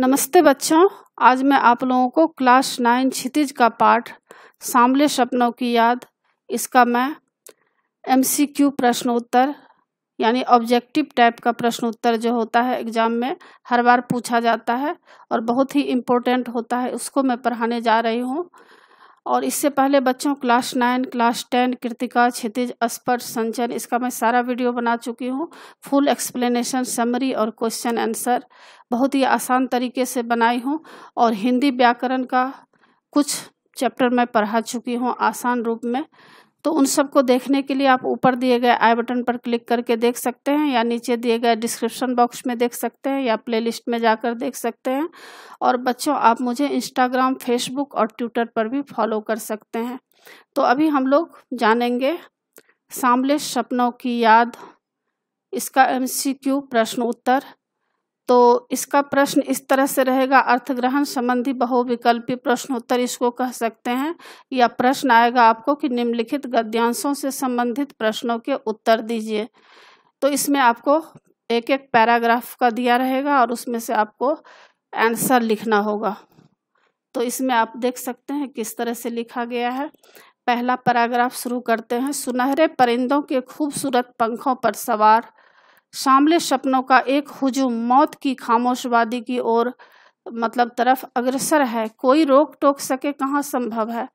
नमस्ते बच्चों, आज मैं आप लोगों को क्लास 9 क्षितिज का पाठ सांवले सपनों की याद, इसका मैं MCQ प्रश्न उत्तर यानी ऑब्जेक्टिव टाइप का प्रश्न उत्तर जो होता है एग्जाम में हर बार पूछा जाता है और बहुत ही इम्पोर्टेंट होता है, उसको मैं पढ़ाने जा रही हूँ। और इससे पहले बच्चों क्लास 9, क्लास 10, कृतिका, क्षितिज, स्पर्श, संचयन, इसका मैं सारा वीडियो बना चुकी हूँ। फुल एक्सप्लेनेशन, समरी और क्वेश्चन आंसर बहुत ही आसान तरीके से बनाई हूँ। और हिंदी व्याकरण का कुछ चैप्टर मैं पढ़ा चुकी हूँ आसान रूप में। तो उन सबको देखने के लिए आप ऊपर दिए गए आई बटन पर क्लिक करके देख सकते हैं, या नीचे दिए गए डिस्क्रिप्शन बॉक्स में देख सकते हैं, या प्लेलिस्ट में जाकर देख सकते हैं। और बच्चों आप मुझे इंस्टाग्राम, फेसबुक और ट्विटर पर भी फॉलो कर सकते हैं। तो अभी हम लोग जानेंगे सांवले सपनों की याद, इसका MCQ प्रश्न उत्तर। तो इसका प्रश्न इस तरह से रहेगा, अर्थग्रहण संबंधी बहुविकल्पी प्रश्न उत्तर इसको कह सकते हैं। या प्रश्न आएगा आपको कि निम्नलिखित गद्यांशों से संबंधित प्रश्नों के उत्तर दीजिए। तो इसमें आपको एक एक पैराग्राफ का दिया रहेगा और उसमें से आपको आंसर लिखना होगा। तो इसमें आप देख सकते हैं किस तरह से लिखा गया है। पहला पैराग्राफ शुरू करते हैं। सुनहरे परिंदों के खूबसूरत पंखों पर सवार सांवले सपनों का एक हुजूम मौत की खामोश वादी की ओर तरफ अग्रसर है। कोई रोक टोक सके कहाँ संभव है।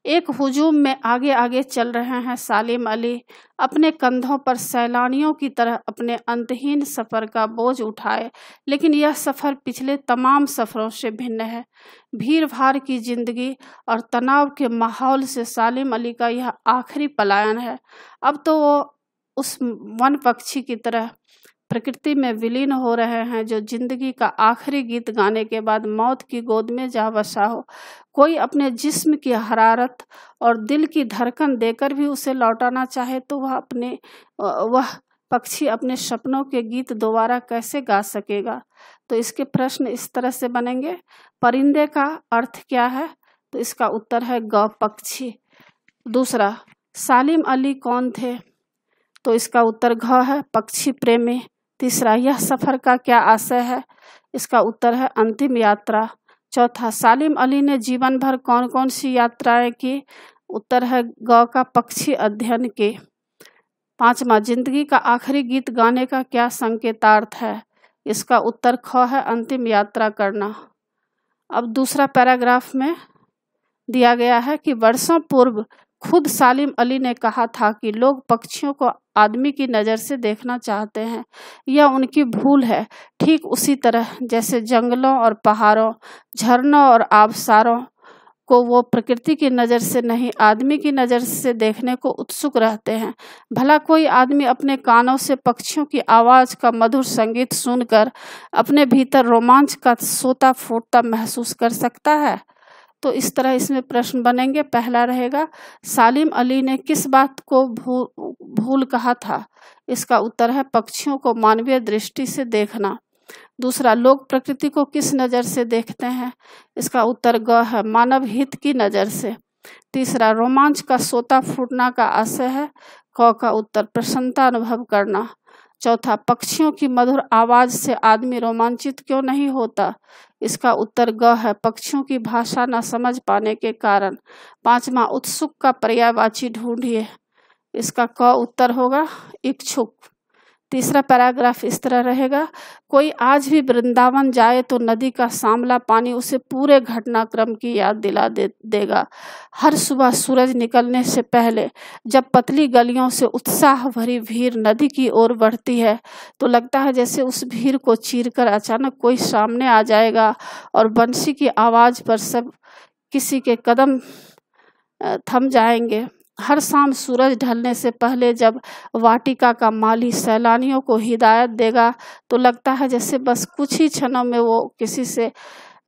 एक हुजूम में आगे आगे चल रहे हैं सालिम अली, अपने कंधों पर सैलानियों की तरह अपने अंतहीन सफ़र का बोझ उठाए। लेकिन यह सफ़र पिछले तमाम सफ़रों से भिन्न है। भीड़ भाड़ की जिंदगी और तनाव के माहौल से सालिम अली का यह आखिरी पलायन है। अब तो वो उस वन पक्षी की तरह प्रकृति में विलीन हो रहे हैं जो जिंदगी का आखिरी गीत गाने के बाद मौत की गोद में जा बसा हो। कोई अपने जिस्म की हरारत और दिल की धड़कन देकर भी उसे लौटाना चाहे तो वह पक्षी अपने सपनों के गीत दोबारा कैसे गा सकेगा। तो इसके प्रश्न इस तरह से बनेंगे। परिंदे का अर्थ क्या है? तो इसका उत्तर है ग पक्षी। दूसरा, सालिम अली कौन थे? तो इसका उत्तर घ है, पक्षी प्रेमी। तीसरा, यह सफ़र का क्या आशय है? इसका उत्तर है अंतिम यात्रा। चौथा, सालिम अली ने जीवन भर कौन कौन सी यात्राएं की? उत्तर है ग का पक्षी अध्ययन की। पांचवा, जिंदगी का आखिरी गीत गाने का क्या संकेतार्थ है? इसका उत्तर ख है अंतिम यात्रा करना। अब दूसरा पैराग्राफ में दिया गया है कि वर्षों पूर्व खुद सालिम अली ने कहा था कि लोग पक्षियों को आदमी की नज़र से देखना चाहते हैं। यह उनकी भूल है। ठीक उसी तरह जैसे जंगलों और पहाड़ों, झरनों और आबशारों को वो प्रकृति की नज़र से नहीं आदमी की नज़र से देखने को उत्सुक रहते हैं। भला कोई आदमी अपने कानों से पक्षियों की आवाज़ का मधुर संगीत सुनकर अपने भीतर रोमांच का सोता फूटता महसूस कर सकता है? तो इस तरह इसमें प्रश्न बनेंगे। पहला रहेगा, सालिम अली ने किस बात को भूल कहा था? इसका उत्तर है पक्षियों को मानवीय दृष्टि से देखना। दूसरा, लोग प्रकृति को किस नज़र से देखते हैं? इसका उत्तर ग है, मानव हित की नज़र से। तीसरा, रोमांच का सोता फूटना का आशय है। क का उत्तर प्रसन्नता अनुभव करना। चौथा, पक्षियों की मधुर आवाज़ से आदमी रोमांचित क्यों नहीं होता? इसका उत्तर ग है, पक्षियों की भाषा न समझ पाने के कारण। पांचवा, उत्सुक का पर्यायवाची ढूंढिए। इसका क उत्तर होगा इच्छुक। तीसरा पैराग्राफ इस तरह रहेगा, कोई आज भी वृंदावन जाए तो नदी का सांवला पानी उसे पूरे घटनाक्रम की याद दिला देगा। हर सुबह सूरज निकलने से पहले जब पतली गलियों से उत्साह भरी भीड़ नदी की ओर बढ़ती है तो लगता है जैसे उस भीड़ को चीरकर अचानक कोई सामने आ जाएगा और बंसी की आवाज़ पर सब किसी के कदम थम जाएंगे। हर शाम सूरज ढलने से पहले जब वाटिका का माली सैलानियों को हिदायत देगा तो लगता है जैसे बस कुछ ही क्षणों में वो किसी से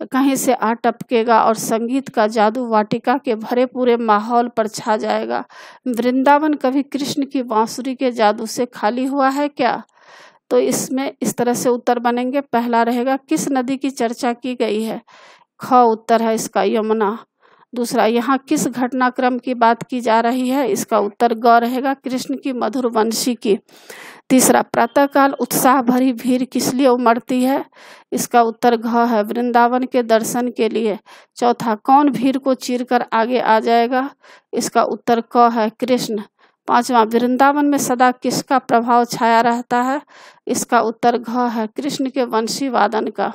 कहीं से आ टपकेगा और संगीत का जादू वाटिका के भरे पूरे माहौल पर छा जाएगा। वृंदावन कभी कृष्ण की बांसुरी के जादू से खाली हुआ है क्या? तो इसमें इस तरह से उत्तर बनेंगे। पहला रहेगा, किस नदी की चर्चा की गई है? ख उत्तर है इसका यमुना। दूसरा, यहाँ किस घटनाक्रम की बात की जा रही है? इसका उत्तर ग रहेगा, कृष्ण की मधुर वंशी की। तीसरा, प्रातःकाल उत्साह भरी भीड़ किस लिए उमड़ती है? इसका उत्तर घ है, वृंदावन के दर्शन के लिए। चौथा, कौन भीड़ को चीरकर आगे आ जाएगा? इसका उत्तर क है, कृष्ण। पांचवा, वृंदावन में सदा किसका प्रभाव छाया रहता है? इसका उत्तर घ है, कृष्ण के वंशी वादन का।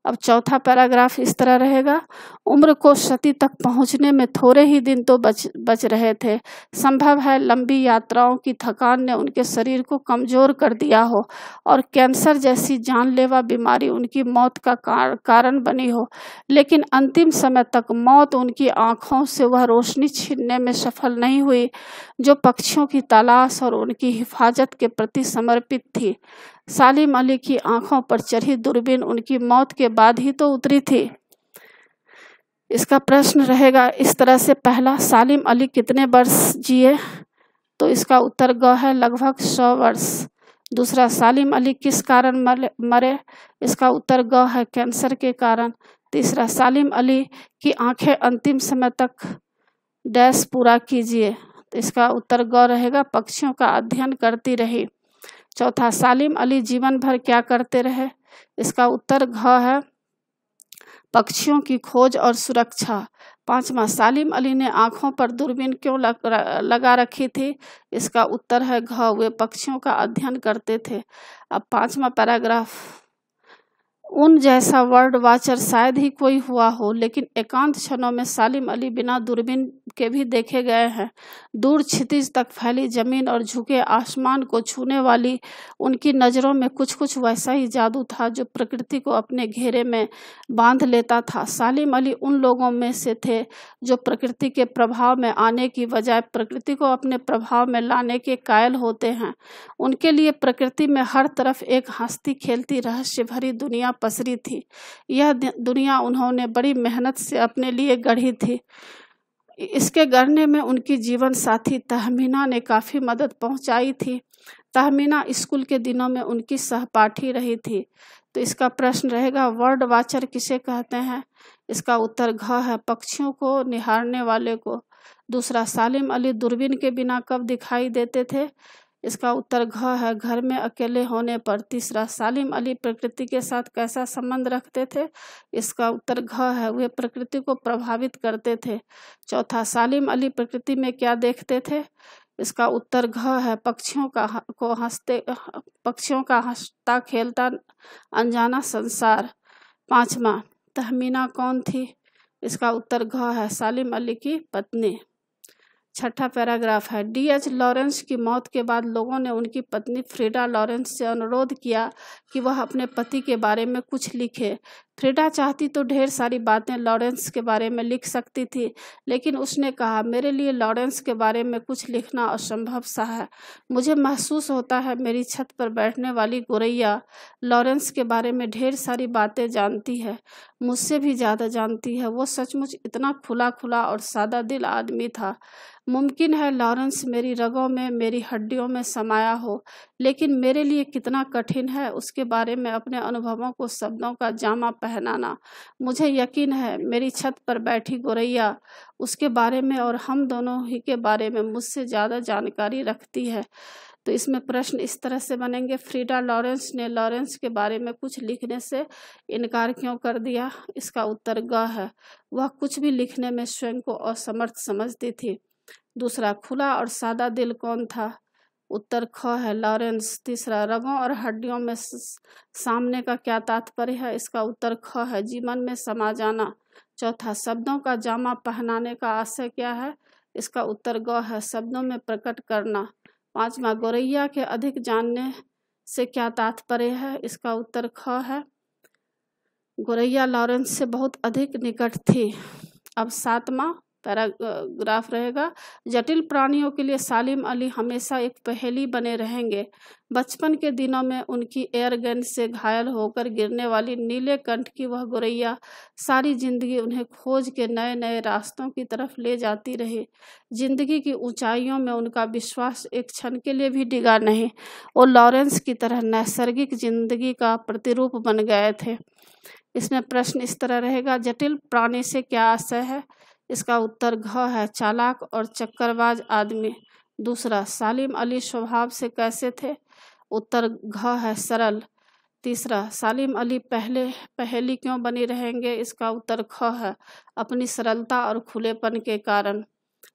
अब चौथा पैराग्राफ इस तरह रहेगा, उम्र को शती तक पहुंचने में थोड़े ही दिन तो बच रहे थे। संभव है लंबी यात्राओं की थकान ने उनके शरीर को कमजोर कर दिया हो और कैंसर जैसी जानलेवा बीमारी उनकी मौत का कारण बनी हो, लेकिन अंतिम समय तक मौत उनकी आंखों से वह रोशनी छीनने में सफल नहीं हुई जो पक्षियों की तलाश और उनकी हिफाजत के प्रति समर्पित थी। सालिम अली की आंखों पर चढ़ी दूरबीन उनकी मौत के बाद ही तो उतरी थी। इसका प्रश्न रहेगा इस तरह से, पहला, सालिम अली कितने वर्ष जिए? तो इसका उत्तर ग है, लगभग 100 वर्ष। दूसरा, सालिम अली किस कारण मरे? इसका उत्तर ग है, कैंसर के कारण। तीसरा, सालिम अली की आंखें अंतिम समय तक डैश पूरा कीजिए। तो इसका उत्तर ग रहेगा, पक्षियों का अध्ययन करती रही। चौथा, सालिम अली जीवन भर क्या करते रहे? इसका उत्तर घ है, पक्षियों की खोज और सुरक्षा। पांचवा, सालिम अली ने आंखों पर दूरबीन क्यों लगा रखी थी? इसका उत्तर है घ, वे पक्षियों का अध्ययन करते थे। अब पांचवा पैराग्राफ, उन जैसा वर्ड वाचर शायद ही कोई हुआ हो, लेकिन एकांत क्षणों में सालिम अली बिना दूरबीन के भी देखे गए हैं। दूर क्षितिज तक फैली जमीन और झुके आसमान को छूने वाली उनकी नज़रों में कुछ कुछ वैसा ही जादू था जो प्रकृति को अपने घेरे में बांध लेता था। सालिम अली उन लोगों में से थे जो प्रकृति के प्रभाव में आने की बजाय प्रकृति को अपने प्रभाव में लाने के कायल होते हैं। उनके लिए प्रकृति में हर तरफ एक हंसती खेलती रहस्य भरी दुनिया पसरी थी। यह दुनिया उन्होंने बड़ी मेहनत से अपने लिए गढ़ी थी। इसके गढ़ने में उनकी जीवन साथी तहमीना ने काफ़ी मदद पहुंचाई थी। तहमीना स्कूल के दिनों में उनकी सहपाठी रही थी। तो इसका प्रश्न रहेगा, वर्ड वाचर किसे कहते हैं? इसका उत्तर घ है, पक्षियों को निहारने वाले को। दूसरा, सालिम अली दूरबीन के बिना कब दिखाई देते थे? इसका उत्तर घ है, घर में अकेले होने पर। तीसरा, सालिम अली प्रकृति के साथ कैसा संबंध रखते थे? इसका उत्तर घ है, वे प्रकृति को प्रभावित करते थे। चौथा, सालिम अली प्रकृति में क्या देखते थे? इसका उत्तर घ है, पक्षियों का हंसता खेलता अनजाना संसार। पांचवा, तहमीना कौन थी? इसका उत्तर घ है, सालिम अली की पत्नी। छठा पैराग्राफ है, D.H. लॉरेंस की मौत के बाद लोगों ने उनकी पत्नी फ्रीडा लॉरेंस से अनुरोध किया कि वह अपने पति के बारे में कुछ लिखे। फ्रीडा चाहती तो ढेर सारी बातें लॉरेंस के बारे में लिख सकती थी, लेकिन उसने कहा, मेरे लिए लॉरेंस के बारे में कुछ लिखना असंभव सा है। मुझे महसूस होता है मेरी छत पर बैठने वाली गोरैया लॉरेंस के बारे में ढेर सारी बातें जानती है, मुझसे भी ज़्यादा जानती है। वो सचमुच इतना खुला खुला और सादा दिल आदमी था। मुमकिन है लॉरेंस मेरी रगों में, मेरी हड्डियों में समाया हो, लेकिन मेरे लिए कितना कठिन है उसके बारे में अपने अनुभवों को शब्दों का जामा पहनाना। मुझे यकीन है मेरी छत पर बैठी गोरैया उसके बारे में और हम दोनों ही के बारे में मुझसे ज़्यादा जानकारी रखती है। तो इसमें प्रश्न इस तरह से बनेंगे, फ्रीडा लॉरेंस ने लॉरेंस के बारे में कुछ लिखने से इनकार क्यों कर दिया? इसका उत्तर ग है, वह कुछ भी लिखने में स्वयं को असमर्थ समझती थी। दूसरा, खुला और सादा दिल कौन था? उत्तर ख है, लॉरेंस। तीसरा, रगों और हड्डियों में सामने का क्या तात्पर्य है? इसका उत्तर ख है, जीवन में समा जाना। चौथा, शब्दों का जामा पहनाने का आशय क्या है? इसका उत्तर ग है, शब्दों में प्रकट करना। पांचवा, गोरैया के अधिक जानने से क्या तात्पर्य है? इसका उत्तर ख है, गोरैया लॉरेंस से बहुत अधिक निकट थी। अब सातवां पैराग्राफ रहेगा, जटिल प्राणियों के लिए सालिम अली हमेशा एक पहेली बने रहेंगे। बचपन के दिनों में उनकी एयरगन से घायल होकर गिरने वाली नीले कंठ की वह गोरैया सारी जिंदगी उन्हें खोज के नए नए रास्तों की तरफ ले जाती रही। जिंदगी की ऊंचाइयों में उनका विश्वास एक क्षण के लिए भी डिगा नहीं। वो लॉरेंस की तरह नैसर्गिक जिंदगी का प्रतिरूप बन गए थे। इसमें प्रश्न इस तरह रहेगा, जटिल प्राणी से क्या आशय है? इसका उत्तर घ है, चालाक और चक्करबाज आदमी। दूसरा, सालिम अली स्वभाव से कैसे थे? उत्तर घ है सरल। तीसरा, सालिम अली पहेली क्यों बनी रहेंगे? इसका उत्तर ख है, अपनी सरलता और खुलेपन के कारण।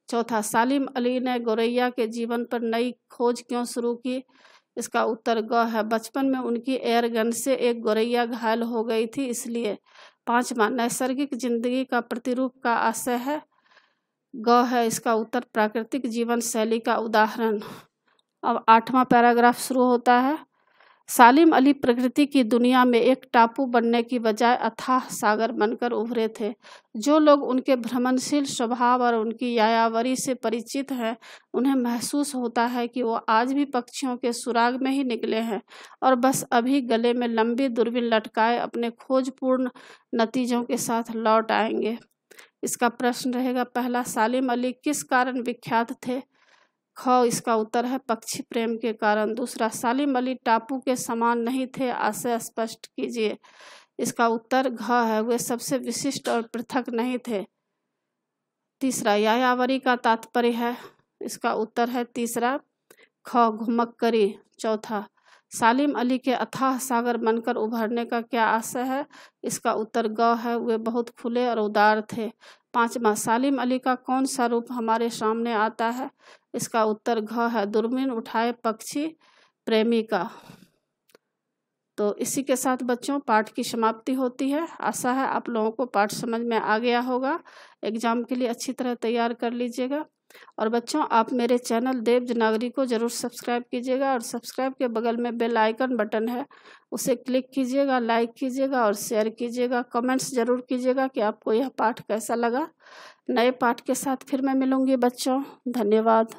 चौथा, सालिम अली ने गौरैया के जीवन पर नई खोज क्यों शुरू की? इसका उत्तर ग है, बचपन में उनकी एयर गन से एक गौरैया घायल हो गई थी इसलिए। पांचवा, नैसर्गिक जिंदगी का प्रतिरूप का आशय है? ग है इसका उत्तर, प्राकृतिक जीवन शैली का उदाहरण। अब 8वां पैराग्राफ शुरू होता है। सालिम अली प्रकृति की दुनिया में एक टापू बनने की बजाय अथाह सागर बनकर उभरे थे। जो लोग उनके भ्रमणशील स्वभाव और उनकी यायावरी से परिचित हैं, उन्हें महसूस होता है कि वो आज भी पक्षियों के सुराग में ही निकले हैं और बस अभी गले में लंबी दूरबीन लटकाए अपने खोजपूर्ण नतीजों के साथ लौट आएंगे। इसका प्रश्न रहेगा, पहला, सालिम अली किस कारण विख्यात थे? ख इसका उत्तर है, पक्षी प्रेम के कारण। दूसरा, सालिम अली टापू के समान नहीं थे, आशय स्पष्ट कीजिए। इसका उत्तर घ है, वे सबसे विशिष्ट और पृथक नहीं थे। तीसरा, यायावरी का तात्पर्य है? इसका उत्तर है तीसरा ख, घुमक्करी। चौथा, सालिम अली के अथाह सागर बनकर उभरने का क्या आशय है? इसका उत्तर ग है, वे बहुत खुले और उदार थे। पांचवा, सालिम अली का कौन सा रूप हमारे सामने आता है? इसका उत्तर घ है, दूरबीन उठाए पक्षी प्रेमी का। तो इसी के साथ बच्चों पाठ की समाप्ति होती है। आशा है आप लोगों को पाठ समझ में आ गया होगा। एग्जाम के लिए अच्छी तरह तैयार कर लीजिएगा। और बच्चों, आप मेरे चैनल देव नागरी को ज़रूर सब्सक्राइब कीजिएगा और सब्सक्राइब के बगल में बेल आइकन बटन है, उसे क्लिक कीजिएगा, लाइक कीजिएगा और शेयर कीजिएगा। कमेंट्स ज़रूर कीजिएगा कि आपको यह पाठ कैसा लगा। नए पाठ के साथ फिर मैं मिलूँगी बच्चों। धन्यवाद।